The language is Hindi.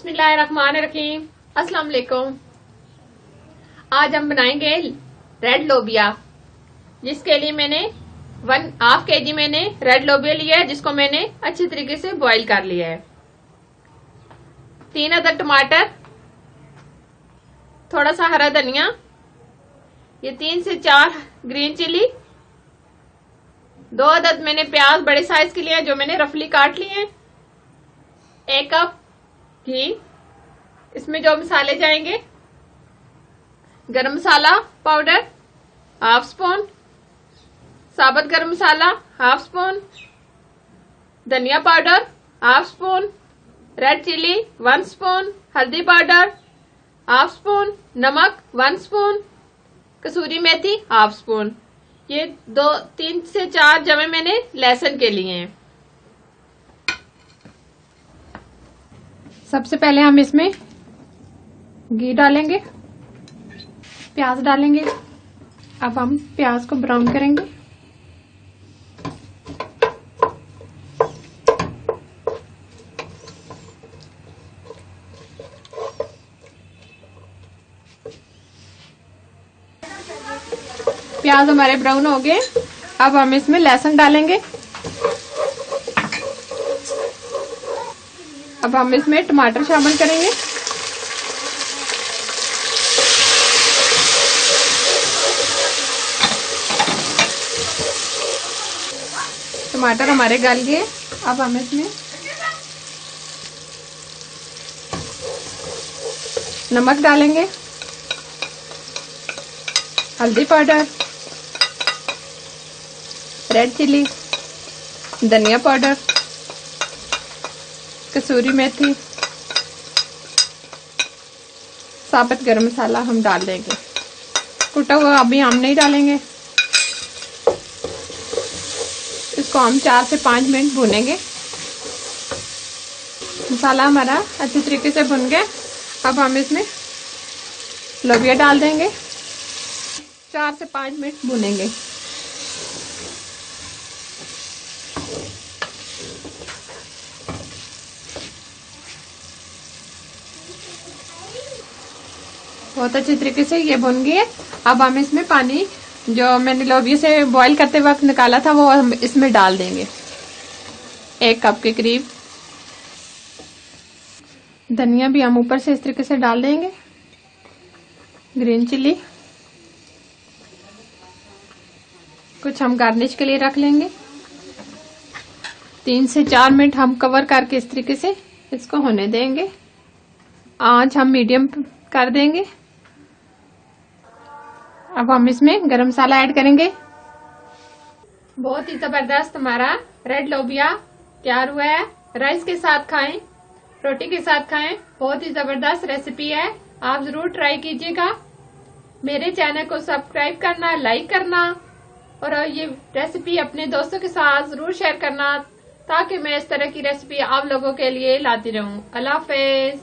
बिस्मिल्लाहिर्रहमानिर्रहीम। अस्सलाम वालेकुम। आज हम बनाएंगे रेड लोबिया, जिसके लिए मैंने 1/2 kg मैंने रेड लोबिया लिया है, जिसको मैंने अच्छी तरीके से बॉईल कर लिया है। 3 अदद टमाटर, थोड़ा सा हरा धनिया, ये 3 से 4 ग्रीन चिली, 2 अदद मैंने प्याज बड़े साइज के लिए हैं जो मैंने रफली काट लिए हैं, 1 कप घी। इसमें जो मसाले जाएंगे, गरम मसाला पाउडर 1/2 स्पून, साबुत गरम मसाला 1/2 स्पून, धनिया powder 1/2 spoon, red chilli 1 spoon, हल्दी पाउडर 1/2 स्पून, नमक 1 स्पून, कसूरी मेथी 1/2 स्पून। ये 3 से 4 जमे मैंने लहसुन के लिए हैं। सबसे पहले हम इसमें घी डालेंगे, प्याज डालेंगे। अब हम प्याज को ब्राउन करेंगे। प्याज हमारे ब्राउन हो गए। अब हम इसमें लहसुन डालेंगे। अब हम इसमें टमाटर शामिल करेंगे। टमाटर हमारे गल गए। अब हम इसमें नमक डालेंगे, हल्दी पाउडर, रेड चिली, धनिया पाउडर, कसूरी मेथी, साबुत गरम मसाला हम डाल देंगे। कुटा हुआ अभी हम नहीं डालेंगे। इसको हम 4 से 5 मिनट भूनेंगे। मसाला हमारा अच्छी तरीके से भुन गया। अब हम इसमें लोबिया डाल देंगे। 4 से 5 मिनट भूनेंगे। बहुत अच्छी तरीके से ये भुन गई है। अब हम इसमें पानी जो मैंने लोबिया से बॉईल करते वक्त निकाला था वो हम इसमें डाल देंगे, 1 कप के करीब। धनिया भी हम ऊपर से इस तरीके से डाल देंगे। ग्रीन चिली कुछ हम गार्निश के लिए रख लेंगे। 3 से 4 मिनट हम कवर करके इस तरीके से इसको होने देंगे। आंच हम मीडियम कर देंगे। अब हम इसमें गरम मसाला ऐड करेंगे। बहुत ही जबरदस्त हमारा रेड लोबिया तैयार हुआ है। राइस के साथ खाएं, रोटी के साथ खाएं। बहुत ही जबरदस्त रेसिपी है, आप जरूर ट्राई कीजिएगा। मेरे चैनल को सब्सक्राइब करना, लाइक करना और ये रेसिपी अपने दोस्तों के साथ जरूर शेयर करना, ताकि मैं इस तरह की रेसिपी आप लोगों के लिए लाती रहूं। अल्लाह हाफिज।